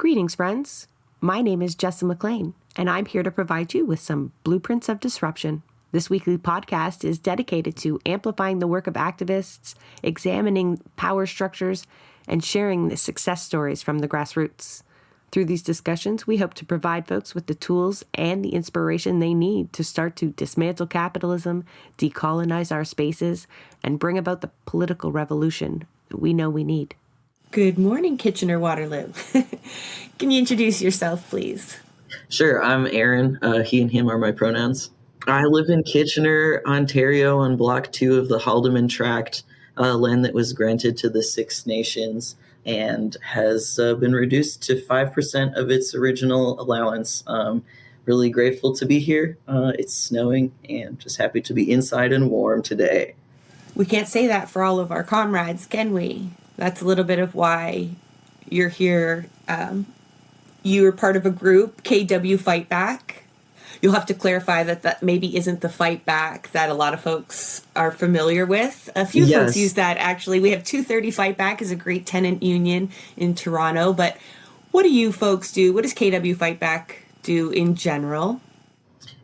Greetings, friends. My name is Jessa McLean, and I'm here to provide you with some blueprints of disruption. This weekly podcast is dedicated to amplifying the work of activists, examining power structures, and sharing the success stories from the grassroots. Through these discussions, we hope to provide folks with the tools and the inspiration they need to start to dismantle capitalism, decolonize our spaces, and bring about the political revolution that we know we need. Good morning, Kitchener-Waterloo. Can you introduce yourself, please? Sure, I'm Aaron. He and him are my pronouns. I live in Kitchener, Ontario, on Block 2 of the Haldeman Tract, land that was granted to the Six Nations and has been reduced to 5% of its original allowance. Really grateful to be here. It's snowing and just happy to be inside and warm today. We can't say that for all of our comrades, can we? That's a little bit of why you're here. You're part of a group, KW Fightback. You'll have to clarify that maybe isn't the Fightback that a lot of folks are familiar with. A few folks use that, actually. We have 230 Fightback is a great tenant union in Toronto. But what do you folks do? What does KW Fightback do in general?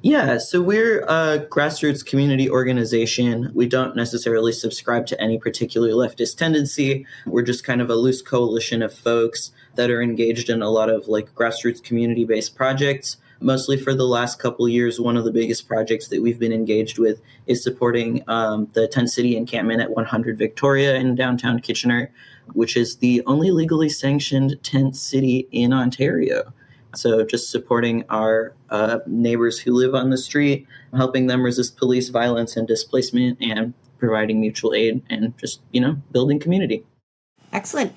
Yeah, so we're a grassroots community organization. We don't necessarily subscribe to any particular leftist tendency. We're just kind of a loose coalition of folks that are engaged in a lot of grassroots community-based projects. Mostly for the last couple of years, one of the biggest projects that we've been engaged with is supporting the tent city encampment at 100 Victoria in downtown Kitchener, which is the only legally sanctioned tent city in Ontario. So just supporting our neighbors who live on the street, helping them resist police violence and displacement, and providing mutual aid and just, building community. Excellent.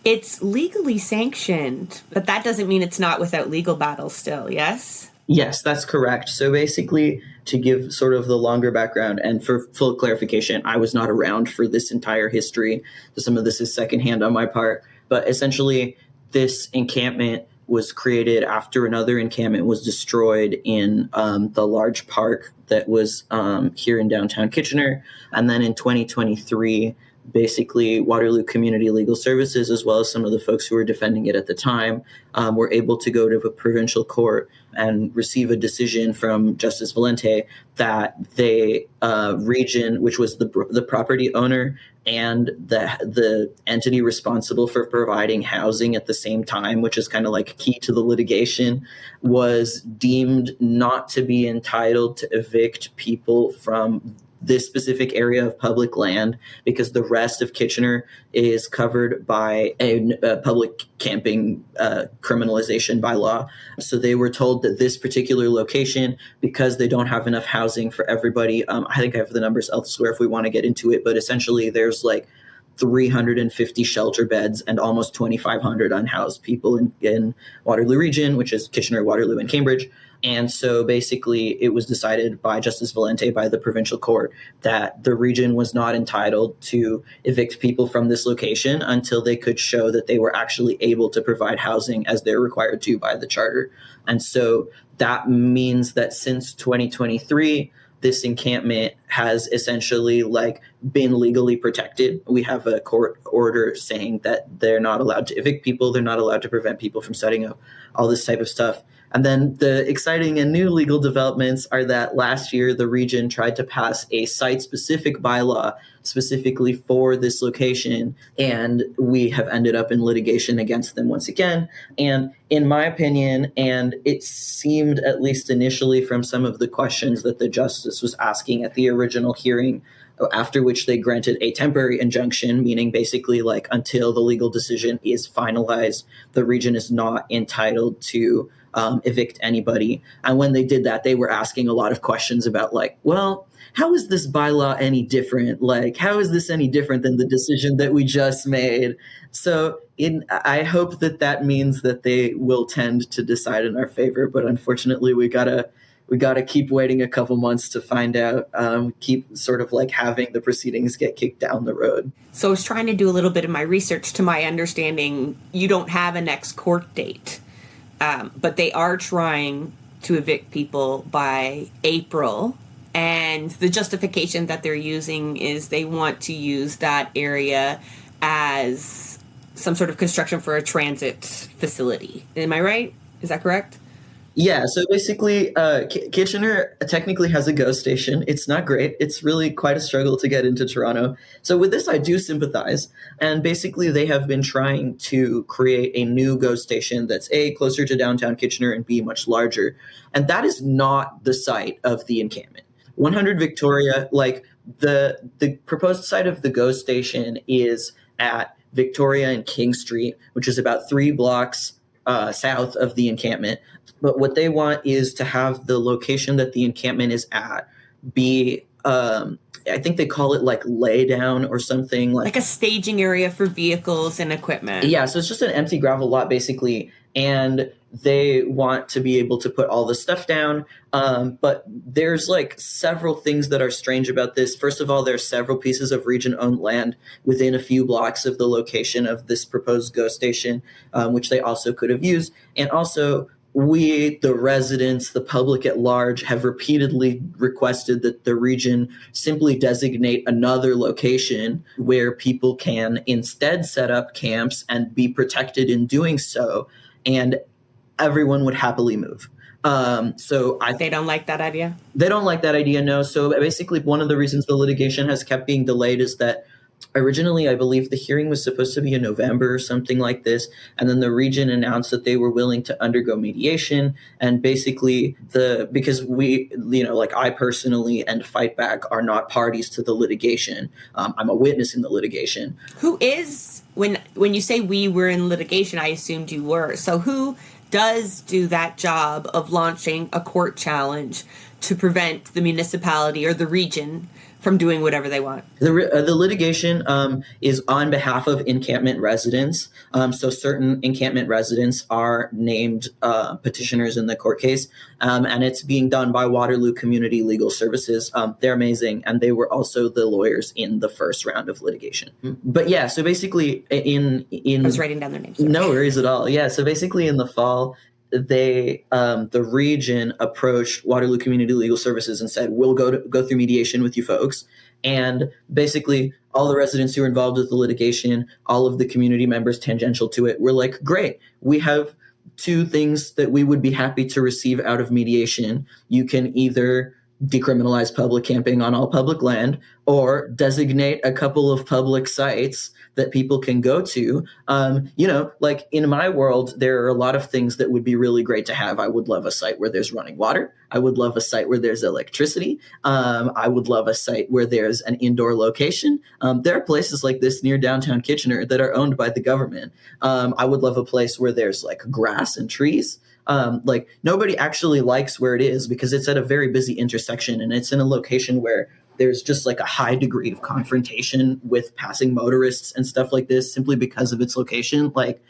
It's legally sanctioned, but that doesn't mean it's not without legal battles still, yes? Yes, that's correct. So basically, to give sort of the longer background and for full clarification, I was not around for this entire history. So some of this is secondhand on my part. But essentially, this encampment was created after another encampment was destroyed in the large park that was here in downtown Kitchener. And then in 2023, basically Waterloo Community Legal Services, as well as some of the folks who were defending it at the time, were able to go to a provincial court and receive a decision from Justice Valente that the region, which was the property owner and the entity responsible for providing housing at the same time, which is kind of key to the litigation, was deemed not to be entitled to evict people from this specific area of public land because the rest of Kitchener is covered by a public camping criminalization bylaw. So they were told that this particular location, because they don't have enough housing for everybody, I think I have the numbers elsewhere if we want to get into it, but essentially there's 350 shelter beds and almost 2,500 unhoused people in Waterloo region, which is Kitchener, Waterloo, and Cambridge. And so basically it was decided by Justice Valente, by the provincial court, that the region was not entitled to evict people from this location until they could show that they were actually able to provide housing as they're required to by the charter. And so that means that since 2023, this encampment has essentially been legally protected. We have a court order saying that they're not allowed to evict people. They're not allowed to prevent people from setting up all this type of stuff. And then the exciting and new legal developments are that last year, the region tried to pass a site-specific bylaw specifically for this location, and we have ended up in litigation against them once again. And in my opinion, and it seemed at least initially from some of the questions that the justice was asking at the original hearing, after which they granted a temporary injunction, meaning basically until the legal decision is finalized, the region is not entitled to evict anybody. And when they did that, they were asking a lot of questions about how is this bylaw any different? How is this any different than the decision that we just made? So I hope that means that they will tend to decide in our favor. But unfortunately, we gotta keep waiting a couple months to find out, keep sort of having the proceedings get kicked down the road. So I was trying to do a little bit of my research. To my understanding, you don't have a next court date. But they are trying to evict people by April. And the justification that they're using is they want to use that area as some sort of construction for a transit facility. Am I right? Is that correct? Yeah, so basically, Kitchener technically has a GO station. It's not great. It's really quite a struggle to get into Toronto. So with this, I do sympathize. And basically, they have been trying to create a new GO station that's A, closer to downtown Kitchener, and B, much larger. And that is not the site of the encampment. 100 Victoria, like the proposed site of the GO station is at Victoria and King Street, which is about 3 blocks south of the encampment. But what they want is to have the location that the encampment is at be, I think they call it like lay down or something. Like a staging area for vehicles and equipment. Yeah, so it's just an empty gravel lot basically. And they want to be able to put all the stuff down. But there's like several things that are strange about this. First of all, there's several pieces of region-owned land within a few blocks of the location of this proposed GO station, which they also could have used. And also, we, the residents, the public at large, have repeatedly requested that the region simply designate another location where people can instead set up camps and be protected in doing so. And everyone would happily move. They don't like that idea? They don't like that idea, no. So basically, one of the reasons the litigation has kept being delayed is that originally, I believe the hearing was supposed to be in November or something like this. And then the region announced that they were willing to undergo mediation. And basically, because we, like I personally and Fightback are not parties to the litigation. I'm a witness in the litigation. Who is, when you say we were in litigation, I assumed you were. So who does do that job of launching a court challenge to prevent the municipality or the region from doing whatever they want? The litigation is on behalf of encampment residents. So certain encampment residents are named petitioners in the court case, and it's being done by Waterloo Community Legal Services. They're amazing, and they were also the lawyers in the first round of litigation. But yeah, so basically in I was writing down their names. Sorry. No worries at all. Yeah, so basically in the fall, the region approached Waterloo Community Legal Services and said, we'll go through mediation with you folks. And basically all the residents who were involved with the litigation, all of the community members tangential to it, were like, great, we have 2 things that we would be happy to receive out of mediation. You can either decriminalize public camping on all public land or designate a couple of public sites that people can go to. Like in my world, there are a lot of things that would be really great to have. I would love a site where there's running water. I would love a site where there's electricity. I would love a site where there's an indoor location. There are places like this near downtown Kitchener that are owned by the government. I would love a place where there's like grass and trees. Like nobody actually likes where it is because it's at a very busy intersection and it's in a location where there's just like a high degree of confrontation with passing motorists and stuff like this simply because of its location. Like,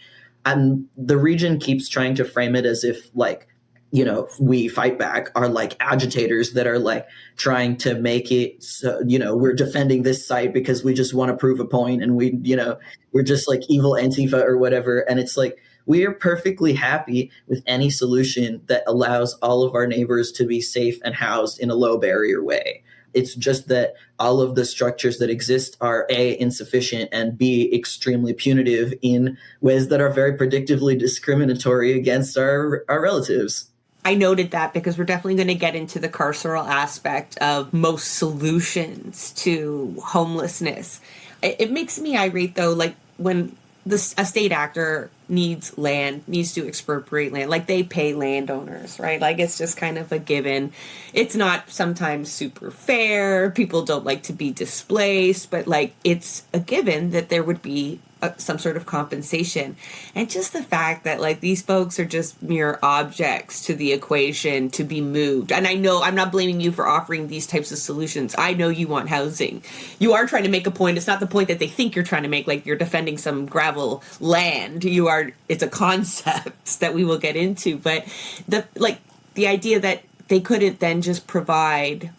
and the region keeps trying to frame it as if like, we Fightback are like agitators that are like trying to make it, so, we're defending this site because we just want to prove a point and we're just like evil Antifa or whatever. And it's like, we are perfectly happy with any solution that allows all of our neighbors to be safe and housed in a low barrier way. It's just that all of the structures that exist are A, insufficient, and B, extremely punitive in ways that are very predictably discriminatory against our relatives. I noted that because we're definitely going to get into the carceral aspect of most solutions to homelessness. It makes me irate, though, like when a state actor needs to expropriate land, like they pay landowners, right? Like it's just kind of a given. It's not sometimes super fair. People don't like to be displaced, but like it's a given that there would be some sort of compensation. And just the fact that like these folks are just mere objects to the equation to be moved. And I know I'm not blaming you for offering these types of solutions. I know you want housing. You are trying to make a point. It's not the point that they think you're trying to make, like you're defending some gravel land. It's a concept that we will get into. But the idea that they couldn't then just provide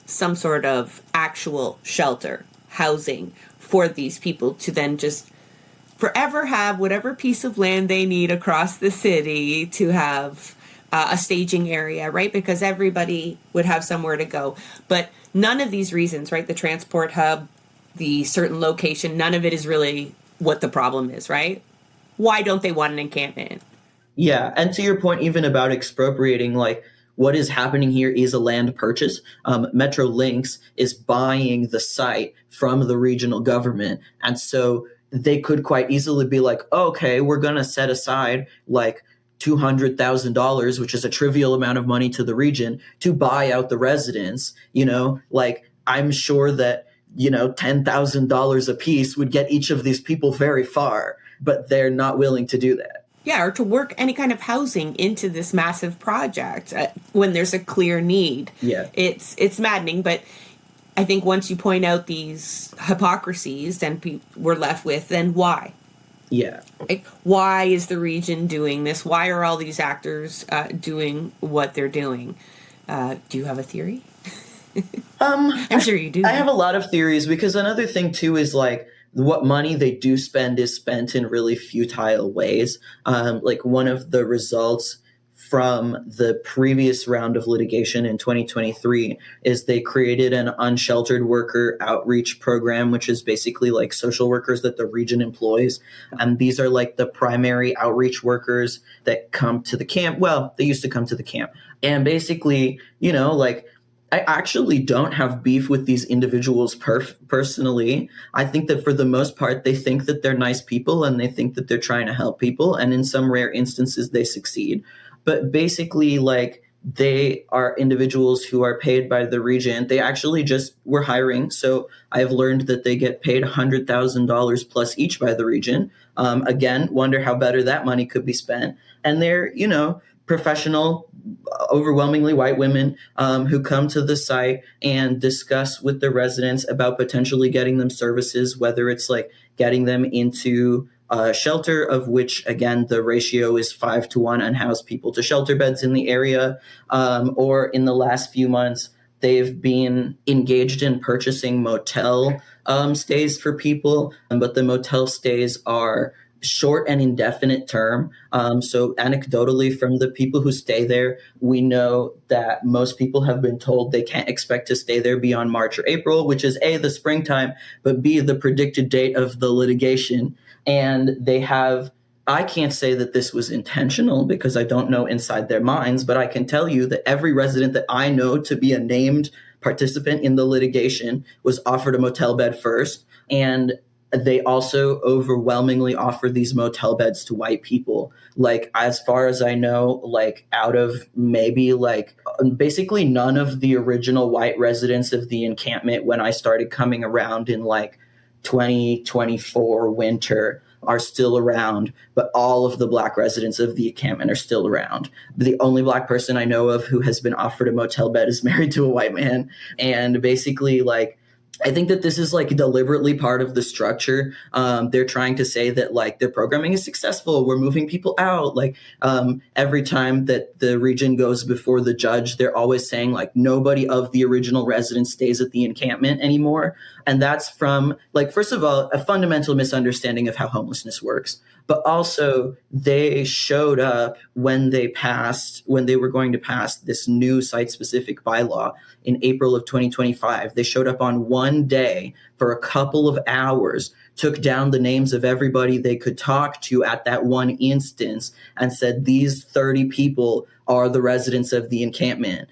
some sort of actual shelter, housing for these people to then just forever have whatever piece of land they need across the city to have a staging area, right? Because everybody would have somewhere to go. But none of these reasons, right? The transport hub, the certain location, none of it is really what the problem is, right? Why don't they want an encampment? Yeah, and to your point, even about expropriating, like what is happening here is a land purchase. Metro Links is buying the site from the regional government, and so they could quite easily be like, oh, okay, we're gonna set aside like $200,000, which is a trivial amount of money to the region, to buy out the residents. Like I'm sure that $10,000 a piece would get each of these people very far, but they're not willing to do that. Yeah, or to work any kind of housing into this massive project when there's a clear need. Yeah. It's maddening, but I think once you point out these hypocrisies, then we're left with, then why? Yeah. Like, why is the region doing this? Why are all these actors doing what they're doing? Do you have a theory? I'm sure you do. I have a lot of theories, because another thing too is like what money they do spend is spent in really futile ways. Like one of the results from the previous round of litigation in 2023 is they created an unsheltered worker outreach program, which is basically like social workers that the region employs. And these are like the primary outreach workers that come to the camp. Well, they used to come to the camp. And basically, like, I actually don't have beef with these individuals personally. I think that for the most part, they think that they're nice people and they think that they're trying to help people. And in some rare instances, they succeed. But basically, like, they are individuals who are paid by the region. They actually just were hiring. So I've learned that they get paid $100,000 plus each by the region. Again, wonder how better that money could be spent. And they're, professional, overwhelmingly white women who come to the site and discuss with the residents about potentially getting them services, whether it's like getting them into shelter, of which, again, the ratio is 5-to-1 unhoused people to shelter beds in the area, or in the last few months, they've been engaged in purchasing motel stays for people, but the motel stays are short and indefinite term. So anecdotally, from the people who stay there, we know that most people have been told they can't expect to stay there beyond March or April, which is A, the springtime, but B, the predicted date of the litigation. And I can't say that this was intentional because I don't know inside their minds, but I can tell you that every resident that I know to be a named participant in the litigation was offered a motel bed first. And they also overwhelmingly offer these motel beds to white people. Like, as far as I know, like out of maybe like basically none of the original white residents of the encampment when I started coming around in like 2024 winter are still around, but all of the black residents of the encampment are still around. The only black person I know of who has been offered a motel bed is married to a white man. And basically, like, I think that this is like deliberately part of the structure. They're trying to say that like their programming is successful. We're moving people out. Like every time that the region goes before the judge, they're always saying like nobody of the original residents stays at the encampment anymore. And that's from like, first of all, a fundamental misunderstanding of how homelessness works. But also they showed up when they were going to pass this new site-specific bylaw in April of 2025. They showed up on one day for a couple of hours, took down the names of everybody they could talk to at that one instance, and said these 30 people are the residents of the encampment.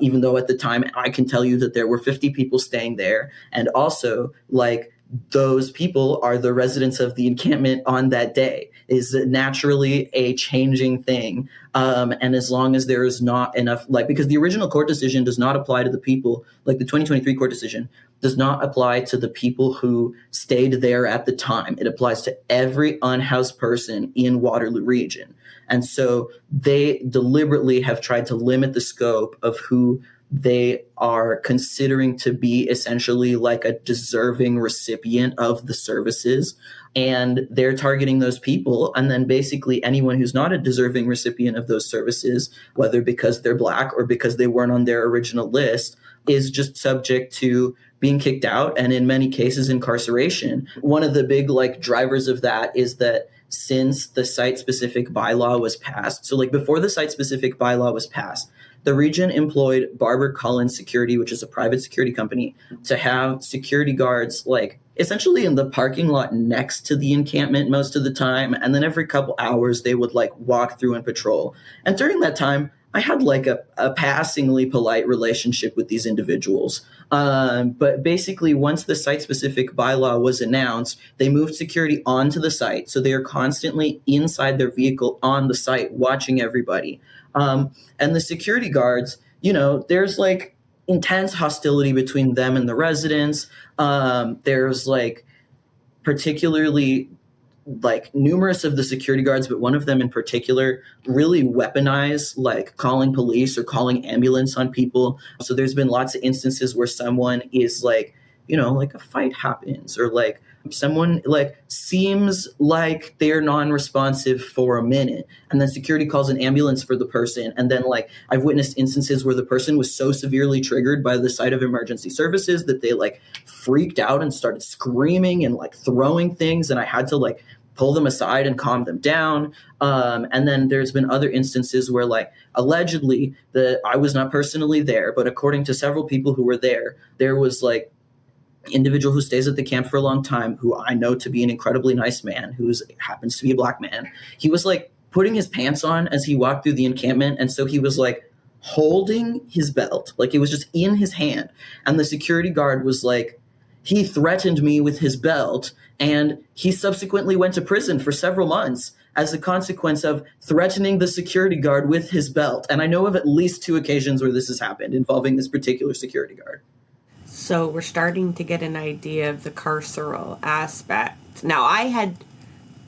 Even though at the time I can tell you that there were 50 people staying there. And also, like, those people are the residents of the encampment on that day. Is naturally a changing thing. And as long as there is not enough, like, because the original court decision does not apply to the people, like the 2023 court decision does not apply to the people who stayed there at the time. It applies to every unhoused person in Waterloo region. And so they deliberately have tried to limit the scope of who they are considering to be essentially like a deserving recipient of the services. And they're targeting those people. And then basically anyone who's not a deserving recipient of those services, whether because they're black or because they weren't on their original list, is just subject to being kicked out and in many cases incarceration. One of the big like drivers of that is that since the site-specific bylaw was passed, so like before the site-specific bylaw was passed, the region employed Barber Collins Security, which is a private security company, to have security guards like essentially in the parking lot next to the encampment most of the time. And then every couple hours they would like walk through and patrol. And during that time, I had like a passingly polite relationship with these individuals. But basically, once the site-specific bylaw was announced, they moved security onto the site. So they are constantly inside their vehicle on the site watching everybody. And the security guards, there's like intense hostility between them and the residents. There's like particularly like numerous of the security guards, but one of them in particular really weaponize like calling police or calling ambulance on people. So there's been lots of instances where someone is like, like a fight happens, or like someone like seems like they're non-responsive for a minute, and then security calls an ambulance for the person. And then like I've witnessed instances where the person was so severely triggered by the sight of emergency services that they like freaked out and started screaming and like throwing things, and I had to like pull them aside and calm them down. And then there's been other instances where like allegedly I was not personally there, but according to several people who were there was like individual who stays at the camp for a long time, who I know to be an incredibly nice man, who happens to be a black man. He was like putting his pants on as he walked through the encampment. And so he was like holding his belt, like it was just in his hand. And the security guard was like, he threatened me with his belt, and he subsequently went to prison for several months as a consequence of threatening the security guard with his belt. And I know of at least 2 occasions where this has happened involving this particular security guard. So we're starting to get an idea of the carceral aspect. Now,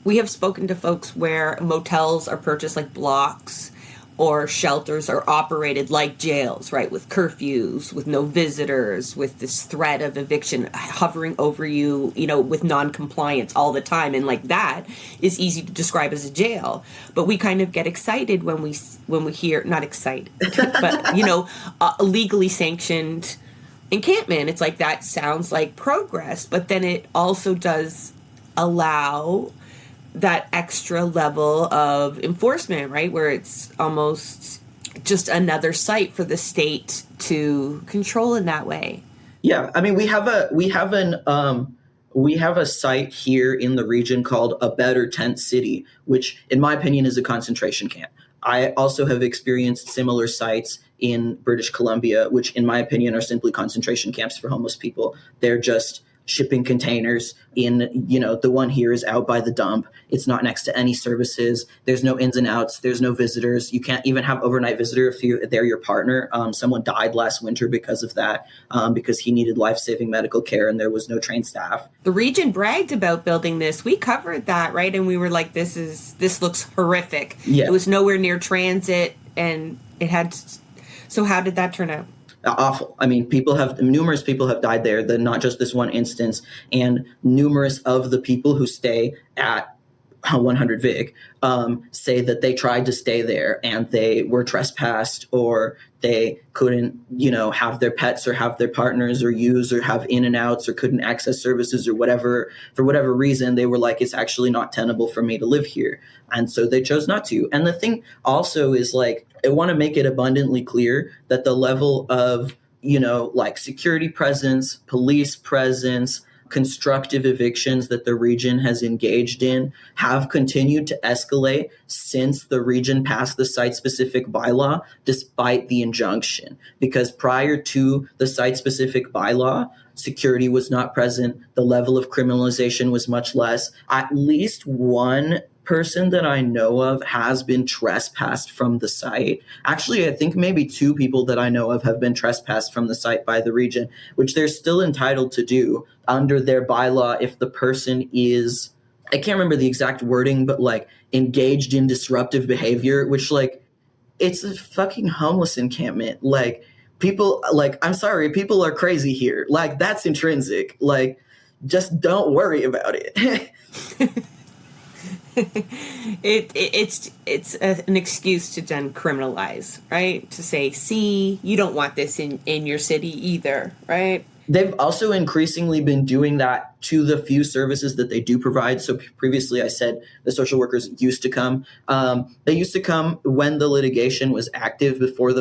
we have spoken to folks where motels are purchased like blocks, or shelters are operated like jails, right? With curfews, with no visitors, with this threat of eviction hovering over you, with non-compliance all the time. And like that is easy to describe as a jail. But we kind of get excited when we hear, not excited, but, a legally sanctioned encampment. It's like, that sounds like progress, but then it also does allow that extra level of enforcement, right? Where it's almost just another site for the state to control in that way. Yeah. I mean, we have a site here in the region called A Better Tent City, which in my opinion is a concentration camp. I also have experienced similar sites in British Columbia, which in my opinion are simply concentration camps for homeless people. They're just shipping containers in, the one here is out by the dump. It's not next to any services. There's no ins and outs. There's no visitors. You can't even have overnight visitor if they're your partner. Someone died last winter because of that, because he needed life-saving medical care and there was no trained staff. The region bragged about building this. We covered that, right? And we were like, this looks horrific. Yeah. It was nowhere near transit, and it had. So how did that turn out? Awful. I mean, numerous people have died there, not just this one instance, and numerous of the people who stay at 100 Vig say that they tried to stay there and they were trespassed, or they couldn't, have their pets or have their partners or use or have in and outs, or couldn't access services or whatever. For whatever reason, they were like, it's actually not tenable for me to live here. And so they chose not to. And the thing also is like, I want to make it abundantly clear that the level of, like security presence, police presence, constructive evictions that the region has engaged in have continued to escalate since the region passed the site-specific bylaw, despite the injunction. Because prior to the site-specific bylaw, security was not present. The level of criminalization was much less. At least one person that I know of has been trespassed from the site. Actually, I think maybe 2 people that I know of have been trespassed from the site by the region, which they're still entitled to do under their bylaw if the person is, I can't remember the exact wording, but like engaged in disruptive behavior, which like, it's a fucking homeless encampment. Like people, like, I'm sorry, people are crazy here. Like that's intrinsic. Like, just don't worry about it. It's an excuse to then criminalize, right? To say, see, you don't want this in your city either, right? They've also increasingly been doing that to the few services that they do provide. So previously I said the social workers used to come. They used to come when the litigation was active before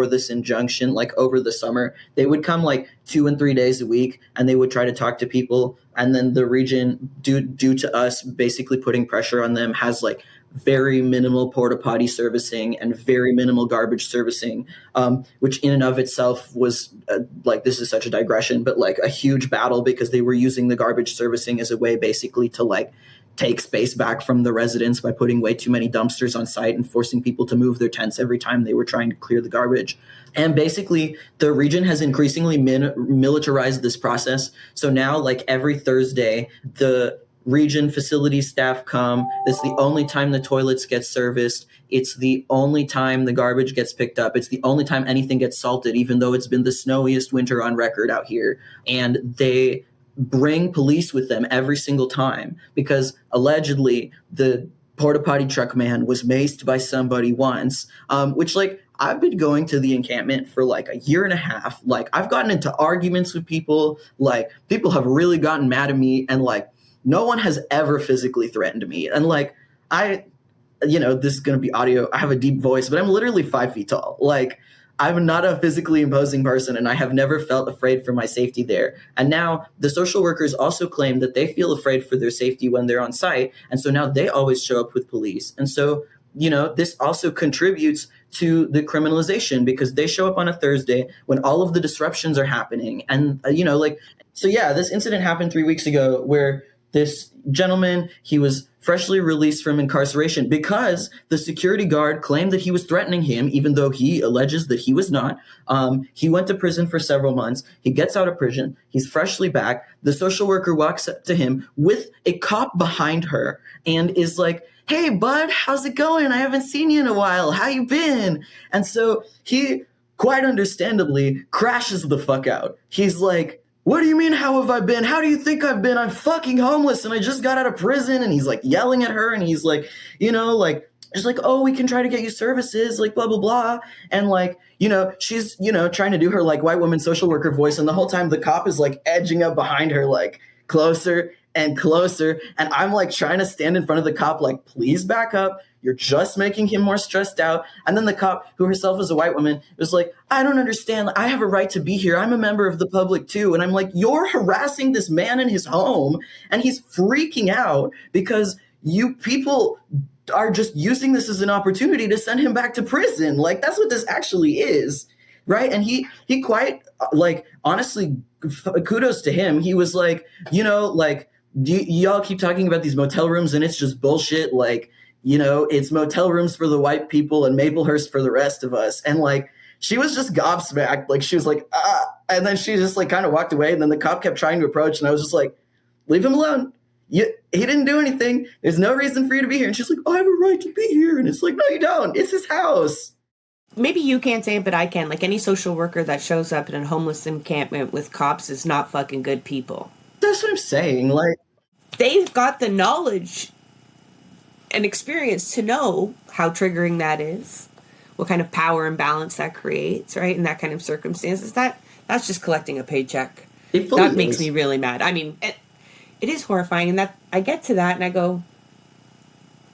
this injunction, like over the summer. They would come like 2 and 3 days a week, and they would try to talk to people. And then the region, due to us basically putting pressure on them, has like very minimal porta potty servicing and very minimal garbage servicing, which in and of itself was like, this is such a digression, but like a huge battle, because they were using the garbage servicing as a way basically to like take space back from the residents by putting way too many dumpsters on site and forcing people to move their tents every time they were trying to clear the garbage. And basically the region has increasingly militarized this process. So now like every Thursday, the region facility staff come. It's the only time the toilets get serviced. It's the only time the garbage gets picked up. It's the only time anything gets salted, even though it's been the snowiest winter on record out here. And they bring police with them every single time, because allegedly the porta potty truck man was maced by somebody once, which like, I've been going to the encampment for like a year and a half. Like, I've gotten into arguments with people. Like, people have really gotten mad at me, and like, no one has ever physically threatened me. And like, this is going to be audio. I have a deep voice, but I'm literally 5 feet tall. Like, I'm not a physically imposing person, and I have never felt afraid for my safety there. And now the social workers also claim that they feel afraid for their safety when they're on site. And so now they always show up with police. And so, this also contributes to the criminalization, because they show up on a Thursday when all of the disruptions are happening. And, this incident happened 3 weeks ago where this gentleman, he was freshly released from incarceration because the security guard claimed that he was threatening him, even though he alleges that he was not. He went to prison for several months. He gets out of prison. He's freshly back. The social worker walks up to him with a cop behind her and is like, "Hey, bud, how's it going? I haven't seen you in a while. How you been?" And so he, quite understandably, crashes the fuck out. He's like, "What do you mean, how have I been? How do you think I've been? I'm fucking homeless and I just got out of prison." And he's like yelling at her, and he's like, just like, "Oh, we can try to get you services, like blah, blah, blah." And like, she's, trying to do her like white woman social worker voice. And the whole time the cop is like edging up behind her, like closer and closer. And I'm like trying to stand in front of the cop, like, "Please back up. You're just making him more stressed out." And then the cop, who herself is a white woman, was like, "I don't understand. I have a right to be here. I'm a member of the public too." And I'm like, "You're harassing this man in his home, and he's freaking out because you people are just using this as an opportunity to send him back to prison." Like, that's what this actually is, right? And he quite, like, honestly, kudos to him. He was like, y'all keep talking about these motel rooms and it's just bullshit. Like, it's motel rooms for the white people and Maplehurst for the rest of us. And like, she was just gobsmacked. Like, she was like, "Ah," and then she just like kind of walked away. And then the cop kept trying to approach, and I was just like, "Leave him alone. He didn't do anything. There's no reason for you to be here." And she's like, "I have a right to be here." And it's like, "No, you don't. It's his house." Maybe you can't say it, but I can. Like, any social worker that shows up in a homeless encampment with cops is not fucking good people. That's what I'm saying. Like, they've got the knowledge and experience to know how triggering that is, what kind of power imbalance that creates, right? In that kind of circumstances, that's just collecting a paycheck. That makes me really mad. I mean, it is horrifying, and that I get to that and I go,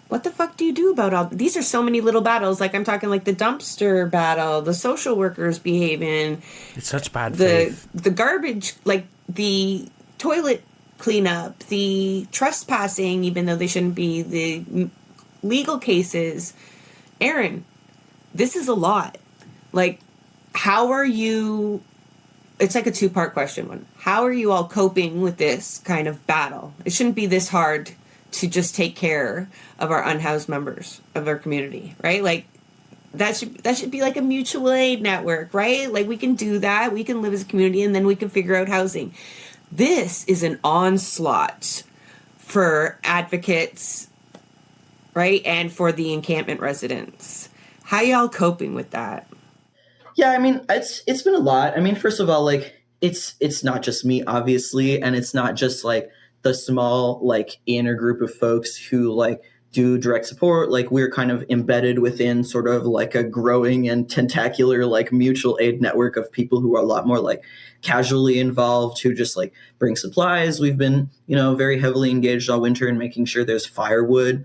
what the fuck do you do about all these? Are so many little battles. Like, I'm talking like the dumpster battle, the social workers behaving. It's such bad faith. The garbage, like the toilet cleanup, the trespassing, even though they shouldn't be, the legal cases. Aaron, this is a lot. Like, how are you... It's like a two-part question. One, how are you all coping with this kind of battle? It shouldn't be this hard to just take care of our unhoused members of our community, right? Like, that should be like a mutual aid network, right? Like, we can do that. We can live as a community, and then we can figure out housing. This is an onslaught for advocates, right? And for the encampment residents. How y'all coping with that? Yeah, I mean, it's been a lot. I mean, first of all, like, it's not just me, obviously, and it's not just like the small, like, inner group of folks who like do direct support. Like we're kind of embedded within sort of like a growing and tentacular like mutual aid network of people who are a lot more like casually involved, who just like bring supplies. We've been, very heavily engaged all winter in making sure there's firewood,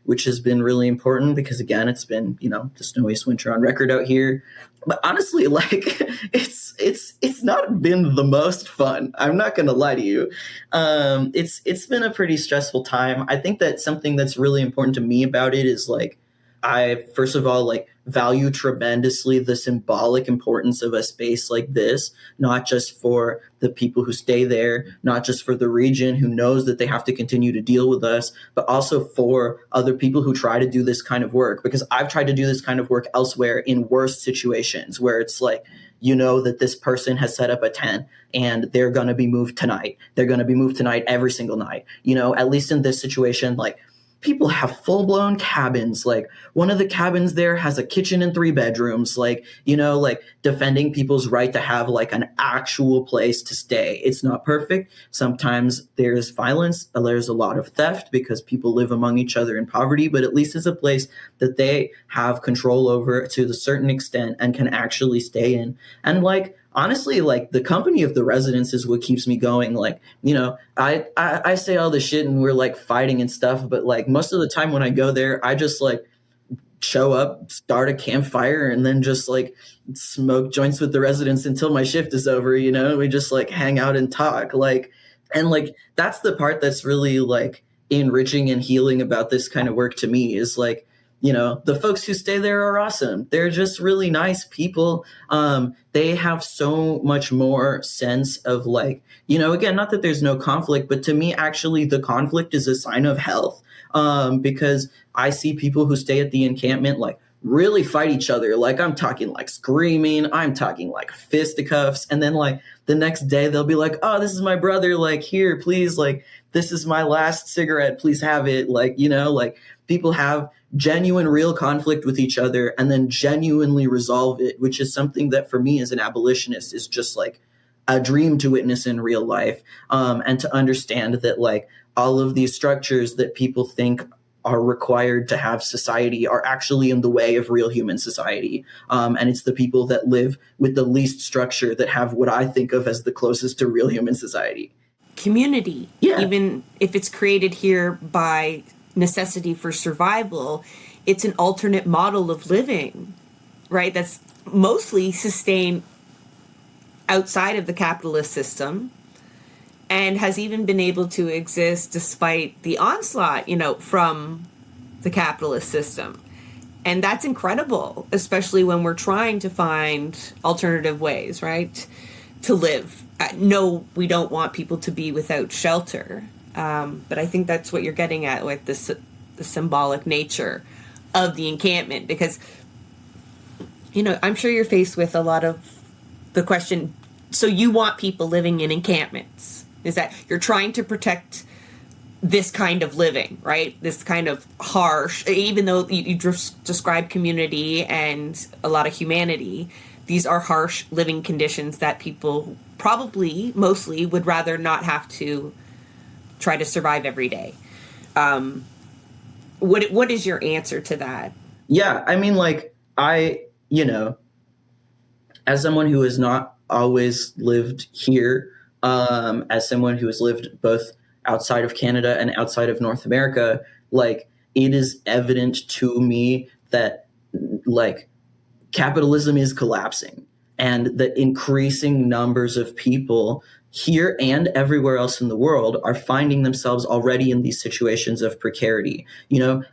which has been really important because again, it's been, the snowiest winter on record out here. But honestly, like it's not been the most fun. I'm not going to lie to you. It's been a pretty stressful time. I think that something that's really important to me about it is like, I first of all like value tremendously the symbolic importance of a space like this, not just for the people who stay there, not just for the region who knows that they have to continue to deal with us, but also for other people who try to do this kind of work. Because I've tried to do this kind of work elsewhere in worse situations where it's like, that this person has set up a tent and they're going to be moved tonight. They're going to be moved tonight every single night. At least in this situation, like people have full-blown cabins. Like one of the cabins there has a kitchen and 3 bedrooms, like defending people's right to have like an actual place to stay. It's not perfect. Sometimes there's violence. There's a lot of theft because people live among each other in poverty, but at least it's a place that they have control over to a certain extent and can actually stay in. And like, honestly, like the company of the residents is what keeps me going. Like, I say all this shit and we're like fighting and stuff, but like most of the time when I go there, I just like show up, start a campfire, and then just like smoke joints with the residents until my shift is over. We just like hang out and talk. And that's the part that's really like enriching and healing about this kind of work to me is like, the folks who stay there are awesome. They're just really nice people. They have so much more sense of like, again, not that there's no conflict, but to me, actually, the conflict is a sign of health. Because I see people who stay at the encampment like really fight each other. Like I'm talking like screaming, I'm talking like fisticuffs. And then like the next day they'll be like, oh, this is my brother. Like here, please. Like this is my last cigarette. Please have it. Like, like people have genuine real conflict with each other and then genuinely resolve it, which is something that for me as an abolitionist is just like a dream to witness in real life. And to understand that like all of these structures that people think are required to have society are actually in the way of real human society. And it's the people that live with the least structure that have what I think of as the closest to real human society. Community, even if it's created here by necessity for survival, it's an alternate model of living, right? That's mostly sustained outside of the capitalist system and has even been able to exist despite the onslaught, from the capitalist system. And that's incredible, especially when we're trying to find alternative ways, right, to live. No, we don't want people to be without shelter. But I think that's what you're getting at with the symbolic nature of the encampment, because, I'm sure you're faced with a lot of the question, so you want people living in encampments? Is that you're trying to protect this kind of living, right? This kind of harsh, even though you describe community and a lot of humanity, these are harsh living conditions that people probably mostly would rather not have to try to survive every day. What is your answer to that? Yeah, I mean, like, as someone who has not always lived here, as someone who has lived both outside of Canada and outside of North America, like, it is evident to me that, like, capitalism is collapsing and that increasing numbers of people here and everywhere else in the world are finding themselves already in these situations of precarity.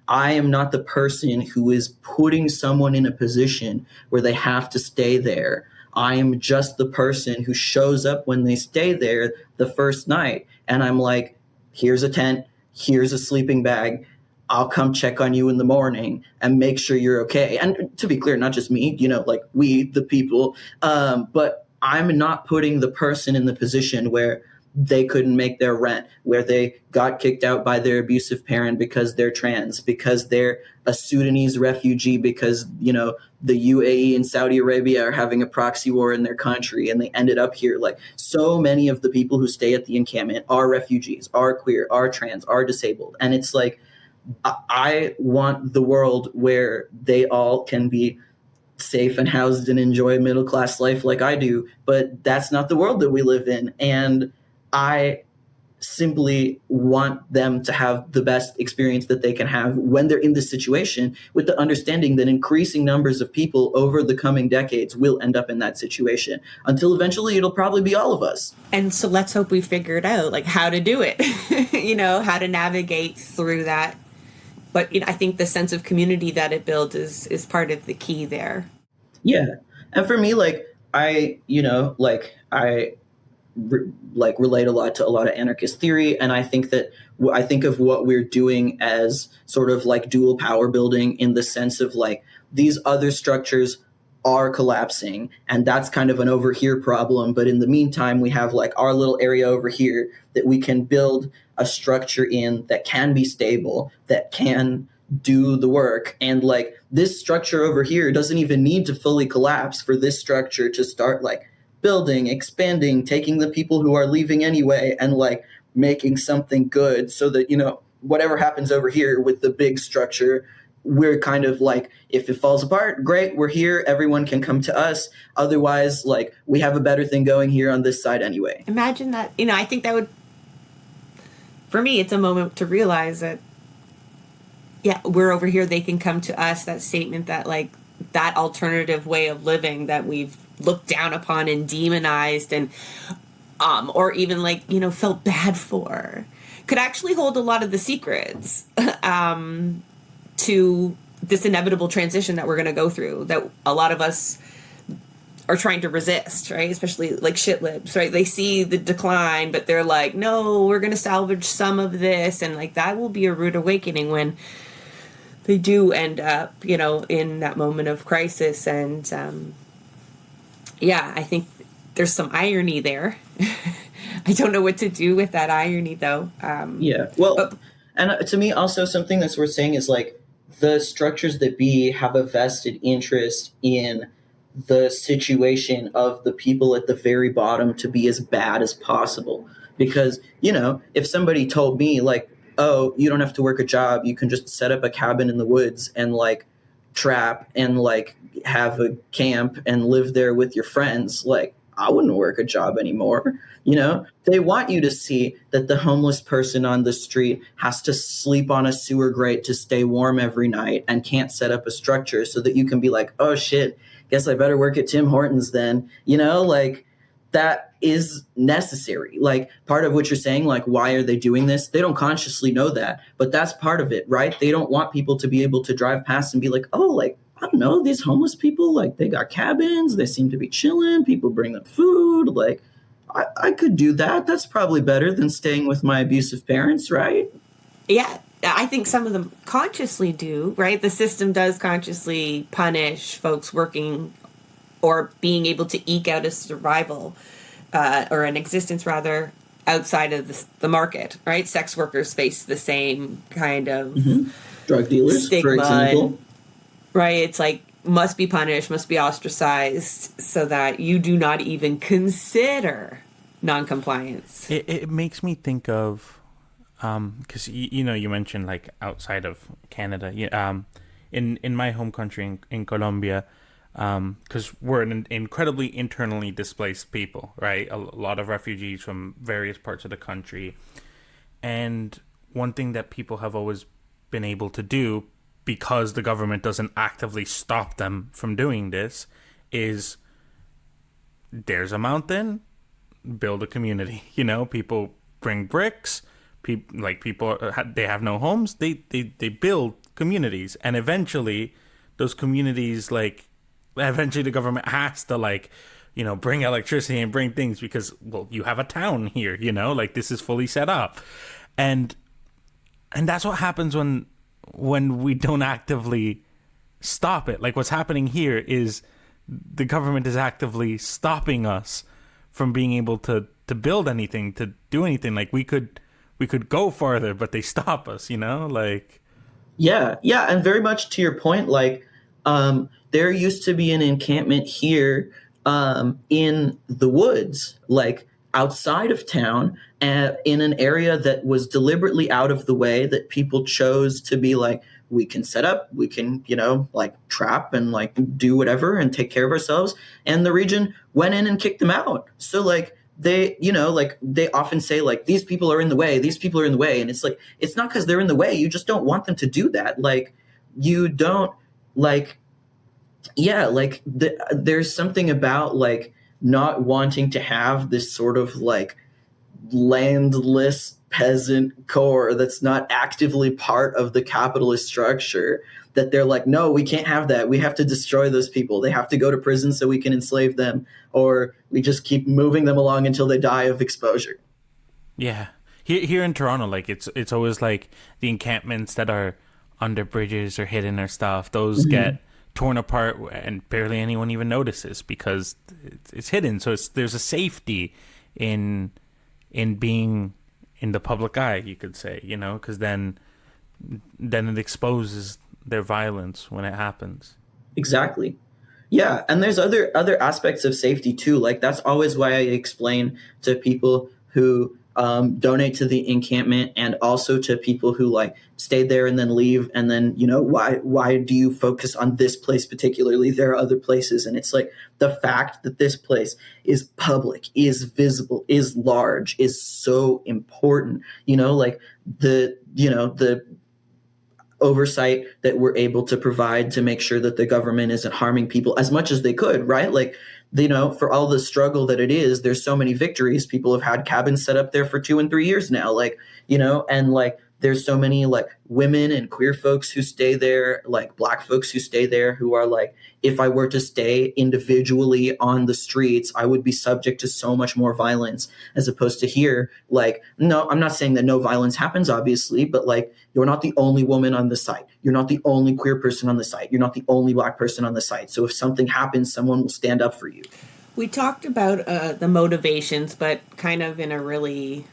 I am not the person who is putting someone in a position where they have to stay there. I am just the person who shows up when they stay there the first night. And I'm like, here's a tent, here's a sleeping bag. I'll come check on you in the morning and make sure you're okay. And to be clear, not just me, like we, the people, but I'm not putting the person in the position where they couldn't make their rent, where they got kicked out by their abusive parent because they're trans, because they're a Sudanese refugee, because, the UAE and Saudi Arabia are having a proxy war in their country and they ended up here. Like, so many of the people who stay at the encampment are refugees, are queer, are trans, are disabled. And it's like, I want the world where they all can be safe and housed and enjoy a middle class life like I do, but that's not the world that we live in. And I simply want them to have the best experience that they can have when they're in this situation, with the understanding that increasing numbers of people over the coming decades will end up in that situation, until eventually it'll probably be all of us. And so let's hope we figured out like how to do it, how to navigate through that. But I think the sense of community that it builds is part of the key there. Yeah. And for me, I relate a lot to a lot of anarchist theory, and I think of what we're doing as sort of like dual power building, in the sense of like these other structures are collapsing, and that's kind of an over here problem, but in the meantime we have like our little area over here that we can build a structure in that can be stable, that can do the work. And like this structure over here doesn't even need to fully collapse for this structure to start like building, expanding, taking the people who are leaving anyway, and like making something good, so that, whatever happens over here with the big structure, we're kind of like, if it falls apart, great, we're here, everyone can come to us. Otherwise, like, we have a better thing going here on this side anyway. Imagine that. I think that would, for me, it's a moment to realize that, yeah, we're over here, they can come to us. That statement that like that alternative way of living that we've looked down upon and demonized and or even like felt bad for, could actually hold a lot of the secrets to this inevitable transition that we're going to go through, that a lot of us are trying to resist, right? Especially like shit libs, right? They see the decline, but they're like, no, we're going to salvage some of this. And like that will be a rude awakening when they do end up, in that moment of crisis. And I think there's some irony there. I don't know what to do with that irony, though. And to me, also something that's worth saying is like the structures that be have a vested interest in the situation of the people at the very bottom to be as bad as possible. Because, if somebody told me like, oh, you don't have to work a job, you can just set up a cabin in the woods and like trap and like have a camp and live there with your friends, like I wouldn't work a job anymore. They want you to see that the homeless person on the street has to sleep on a sewer grate to stay warm every night and can't set up a structure, so that you can be like, oh shit, guess I better work at Tim Hortons then. Like that is necessary. Like part of what you're saying, like, why are they doing this? They don't consciously know that, but that's part of it, right? They don't want people to be able to drive past and be like, oh, like, I don't know, these homeless people, like they got cabins, they seem to be chilling, people bring them food. Like I could do that. That's probably better than staying with my abusive parents, right? Yeah, I think some of them consciously do, right? The system does consciously punish folks working or being able to eke out a survival or an existence, rather, outside of the market, right? Sex workers face the same kind of drug dealers, stigma, for example. Right? It's like, must be punished, must be ostracized, so that you do not even consider non-compliance. It makes me think of, because you mentioned like outside of Canada, in my home country in Colombia, because we're an incredibly internally displaced people, right? A lot of refugees from various parts of the country, and one thing that people have always been able to do, because the government doesn't actively stop them from doing this, is there's a mountain, build a community. People bring bricks. People they have no homes. They build communities, and eventually those communities, eventually the government has to bring electricity and bring things, because, well, you have a town here. This is fully set up, and that's what happens when we don't actively stop it. Like what's happening here is the government is actively stopping us from being able to build anything, to do anything. Like we could go farther, but they stop us, Yeah. And very much to your point, there used to be an encampment here in the woods, outside of town, in an area that was deliberately out of the way, that people chose to be like, we can set up, we can, like trap and like do whatever and take care of ourselves. And the region went in and kicked them out. So like they, like they often say like, these people are in the way, these people are in the way. And it's like, it's not because they're in the way. You just don't want them to do that. Like you don't like, yeah, like there's something about like not wanting to have this sort of like landless peasant core that's not actively part of the capitalist structure, that they're like, no, we can't have that. We have to destroy those people. They have to go to prison so we can enslave them, or we just keep moving them along until they die of exposure. Yeah. Here in Toronto, like it's always like the encampments that are under bridges or hidden or stuff, those get torn apart and barely anyone even notices because it's hidden. So there's a safety in being in the public eye, you could say, because then it exposes their violence when it happens. Exactly. Yeah, and there's other aspects of safety too. Like that's always why I explain to people who donate to the encampment, and also to people who like stay there and then leave, and then why do you focus on this place particularly? There are other places, and it's like the fact that this place is public, is visible, is large, is so important. Like the oversight that we're able to provide to make sure that the government isn't harming people as much as they could, right? Like, for all the struggle that it is, there's so many victories. People have had cabins set up there for 2 and 3 years now, like, and like there's so many like women and queer folks who stay there, like Black folks who stay there, who are like, if I were to stay individually on the streets, I would be subject to so much more violence, as opposed to here. Like, no, I'm not saying that no violence happens, obviously, but like, you're not the only woman on the site. You're not the only queer person on the site. You're not the only Black person on the site. So if something happens, someone will stand up for you. We talked about the motivations, but kind of in a really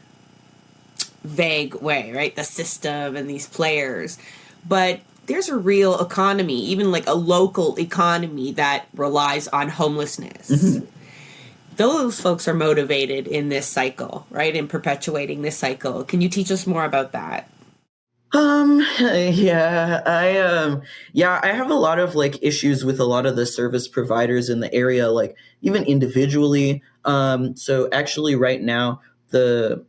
vague way, right? The system and these players. But there's a real economy, even like a local economy, that relies on homelessness. Mm-hmm. Those folks are motivated in this cycle, right? In perpetuating this cycle. Can you teach us more about that? Yeah, I have a lot of like issues with a lot of the service providers in the area, like even individually. So actually right now, the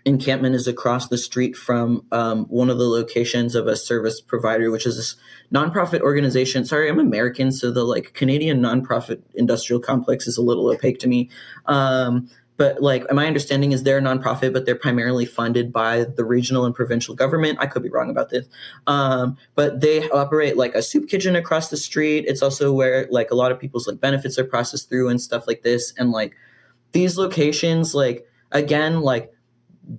encampment is across the street from one of the locations of a service provider, which is this nonprofit organization. Sorry, I'm American, so the like Canadian nonprofit industrial complex is a little opaque to me. But like my understanding is they're a nonprofit, but they're primarily funded by the regional and provincial government. I could be wrong about this. But they operate like a soup kitchen across the street. It's also where like a lot of people's like benefits are processed through and stuff like this. And like these locations, like again, like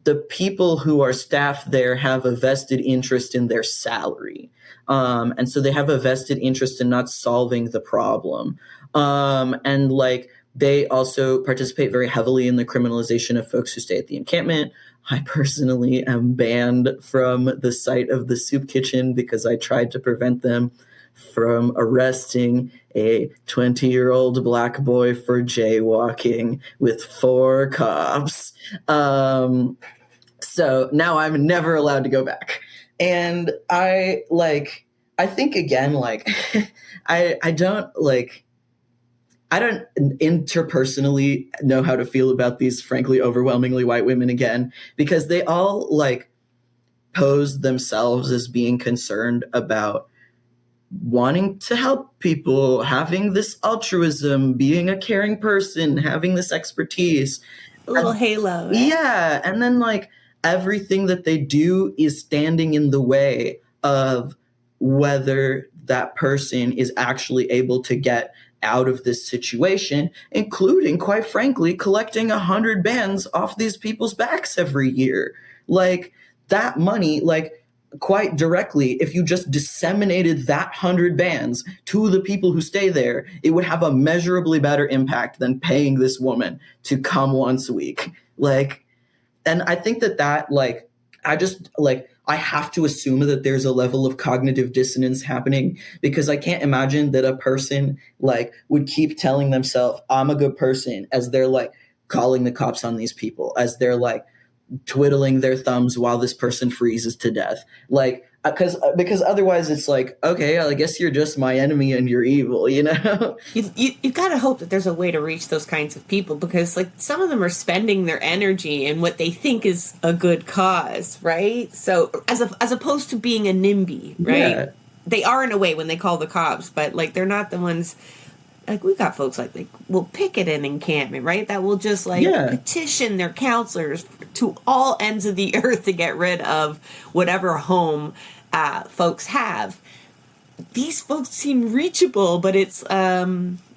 the people who are staffed there have a vested interest in their salary. And so they have a vested interest in not solving the problem. And like, they also participate very heavily in the criminalization of folks who stay at the encampment. I personally am banned from the site of the soup kitchen because I tried to prevent them from arresting a 20-year-old Black boy for jaywalking with 4 cops. So now I'm never allowed to go back. And I think again, like, I don't interpersonally know how to feel about these frankly overwhelmingly white women again, because they all like pose themselves as being concerned about wanting to help people, having this altruism, being a caring person, having this expertise. A little halo. Right? Yeah. And then like everything that they do is standing in the way of whether that person is actually able to get out of this situation, including, quite frankly, collecting 100 bands off these people's backs every year. Like that money, like quite directly, if you just disseminated that 100 bands to the people who stay there, it would have a measurably better impact than paying this woman to come once a week. Like, and I think that like, I have to assume that there's a level of cognitive dissonance happening, because I can't imagine that a person like would keep telling themselves, I'm a good person, as they're like calling the cops on these people as they're like twiddling their thumbs while this person freezes to death. Like, because otherwise it's like, okay, I guess you're just my enemy and you're evil, you know? You gotta hope that there's a way to reach those kinds of people, because like some of them are spending their energy in what they think is a good cause, right? So as opposed to being a NIMBY, right? Yeah. They are in a way when they call the cops, but like they're not the ones. Like we got folks like will picket an encampment, right? That will just petition their counselors to all ends of the earth to get rid of whatever home folks have. These folks seem reachable, but it's a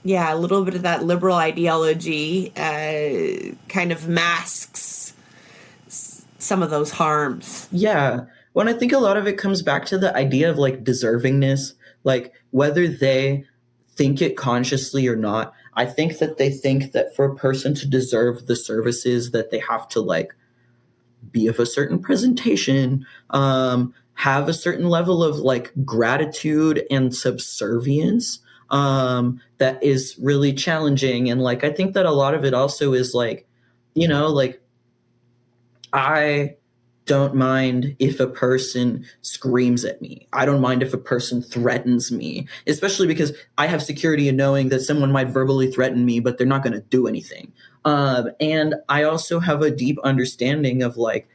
little bit of that liberal ideology kind of masks some of those harms. Yeah. Well, I think a lot of it comes back to the idea of like deservingness, like whether they think it consciously or not. I think that they think that for a person to deserve the services that they have to like be of a certain presentation, have a certain level of like gratitude and subservience, that is really challenging. And like, I think that a lot of it also is like, you know, like I don't mind if a person screams at me. I don't mind if a person threatens me, especially because I have security in knowing that someone might verbally threaten me, but they're not going to do anything. And I also have a deep understanding of like,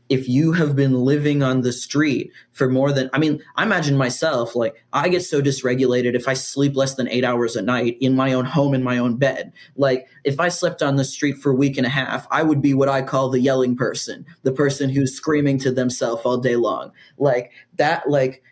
if you have been living on the street for more than, I imagine myself, like I get so dysregulated if I sleep less than 8 hours a night in my own home, in my own bed. Like if I slept on the street for a week and a half, I would be what I call the yelling person, the person who's screaming to themselves all day long. Like that, like,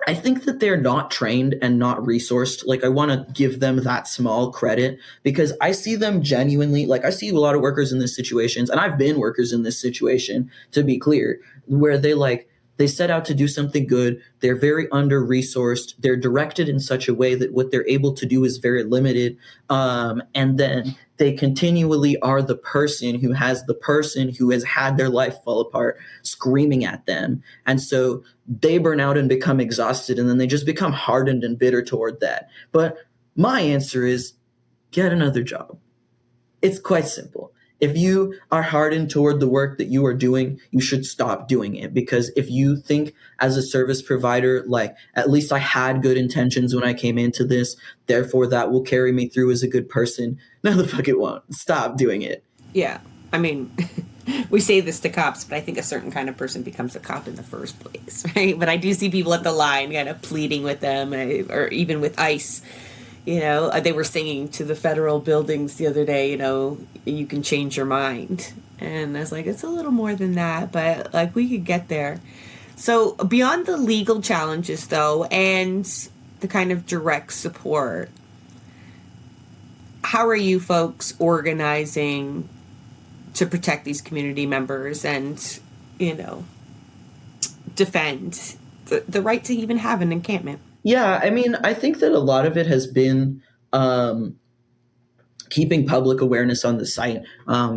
I think that they're not trained and not resourced. Like I want to give them that small credit because I see them genuinely, like I see a lot of workers in these situations, and I've been workers in this situation, to be clear, where they set out to do something good. They're very under-resourced. They're directed in such a way that what they're able to do is very limited. And then they continually are the person who has had their life fall apart screaming at them. And so they burn out and become exhausted, and then they just become hardened and bitter toward that. But my answer is get another job. It's quite simple. If you are hardened toward the work that you are doing, you should stop doing it. Because if you think as a service provider, like, at least I had good intentions when I came into this, therefore that will carry me through as a good person. No, the fuck it won't. Stop doing it. Yeah. I mean, we say this to cops, but I think a certain kind of person becomes a cop in the first place, right? But I do see people at the line kind of pleading with them, or even with ICE. You know, they were singing to the federal buildings the other day, you know, you can change your mind. And I was like, it's a little more than that, but like we could get there. So beyond the legal challenges, though, and the kind of direct support, how are you folks organizing to protect these community members and, you know, defend the right to even have an encampment? Yeah, I think that a lot of it has been keeping public awareness on the site.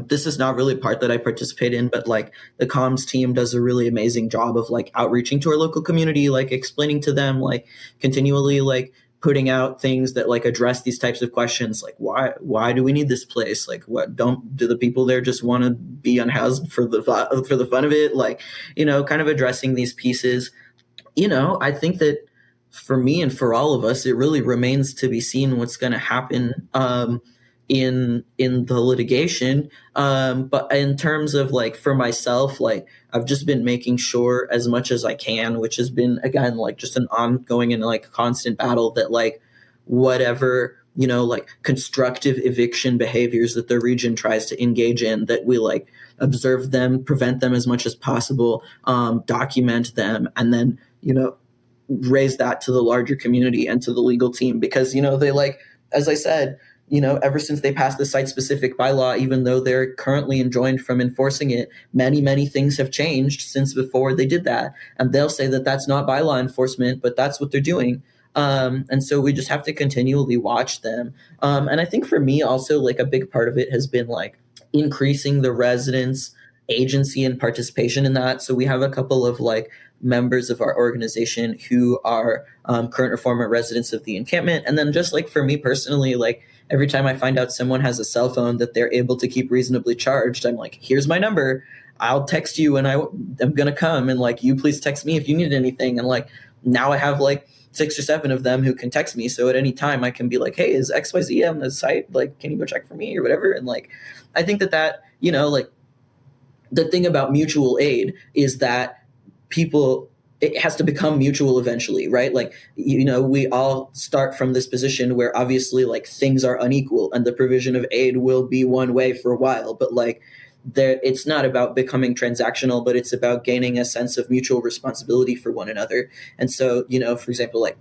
This is not really a part that I participate in, but like the comms team does a really amazing job of like outreaching to our local community, like explaining to them, like continually like putting out things that like address these types of questions, like why do we need this place? Like do the people there just want to be unhoused for the fun of it? Like, you know, kind of addressing these pieces. You know, I think that for me and for all of us, it really remains to be seen what's going to happen in the litigation. But in terms of like for myself, like I've just been making sure as much as I can, which has been again like just an ongoing and like constant battle, that like whatever, you know, like constructive eviction behaviors that the region tries to engage in, that we like observe them, prevent them as much as possible, document them, and then, you know, raise that to the larger community and to the legal team. Because, you know, they like, as I said, you know, ever since they passed the site-specific bylaw, even though they're currently enjoined from enforcing it, many things have changed since before they did that. And they'll say that that's not bylaw enforcement, but that's what they're doing. And so we just have to continually watch them. And I think for me also, like a big part of it has been like increasing the residents agency and participation in that. So we have a couple of like members of our organization who are current or former residents of the encampment. And then just like for me personally, like every time I find out someone has a cell phone that they're able to keep reasonably charged, I'm like, here's my number. I'll text you when I'm going to come, and like, you please text me if you need anything. And like, now I have like 6 or 7 of them who can text me. So at any time I can be like, hey, is XYZ on the site? Like, can you go check for me or whatever? And like, I think that, you know, like the thing about mutual aid is that it has to become mutual eventually, right? Like, you know, we all start from this position where obviously like things are unequal and the provision of aid will be one way for a while, but like it's not about becoming transactional, but it's about gaining a sense of mutual responsibility for one another. And so, you know, for example, like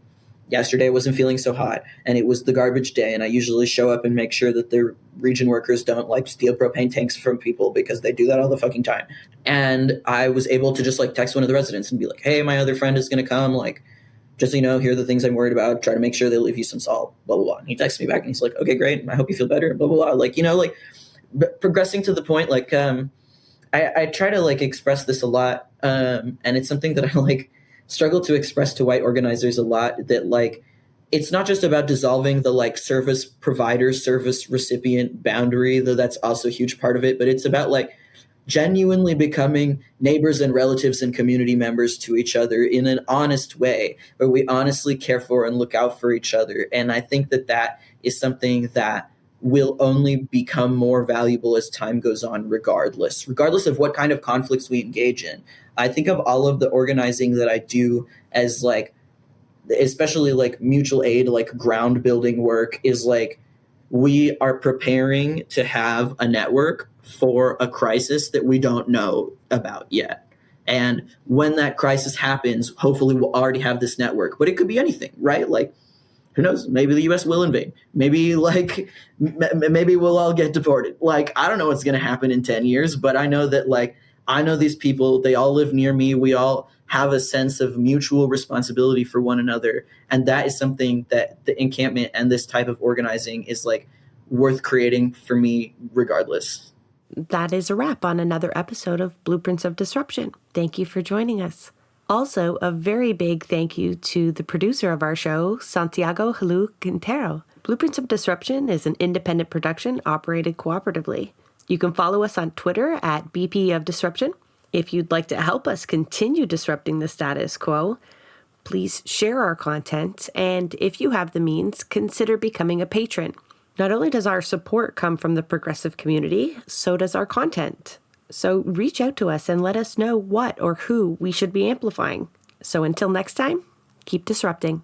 yesterday I wasn't feeling so hot and it was the garbage day, and I usually show up and make sure that the region workers don't like steal propane tanks from people because they do that all the fucking time. And I was able to just like text one of the residents and be like, hey, my other friend is going to come, like, just so you know, here are the things I'm worried about. Try to make sure they leave you some salt, blah, blah, blah. And he texts me back and he's like, okay, great. I hope you feel better, blah, blah, blah. Like, you know, like progressing to the point, like, I try to like express this a lot. And it's something that I like struggle to express to white organizers a lot, that like, it's not just about dissolving the like service provider, service recipient boundary, though that's also a huge part of it. But it's about like genuinely becoming neighbors and relatives and community members to each other in an honest way, where we honestly care for and look out for each other. And I think that is something that will only become more valuable as time goes on, regardless of what kind of conflicts we engage in. I think of all of the organizing that I do as like, especially like mutual aid, like ground building work, is like we are preparing to have a network for a crisis that we don't know about yet. And when that crisis happens, hopefully we'll already have this network, but it could be anything, right? Like, who knows? Maybe the US will invade. Maybe maybe we'll all get deported. Like, I don't know what's going to happen in 10 years, but I know that like, I know these people, they all live near me. We all have a sense of mutual responsibility for one another. And that is something that the encampment and this type of organizing is like worth creating for me regardless. That is a wrap on another episode of Blueprints of Disruption. Thank you for joining us. Also, a very big thank you to the producer of our show, Santiago Helou Quintero. Blueprints of Disruption is an independent production operated cooperatively. You can follow us on Twitter at BP of Disruption. If you'd like to help us continue disrupting the status quo, please share our content, and if you have the means, consider becoming a patron. Not only does our support come from the progressive community, so does our content. So reach out to us and let us know what or who we should be amplifying. So until next time, keep disrupting.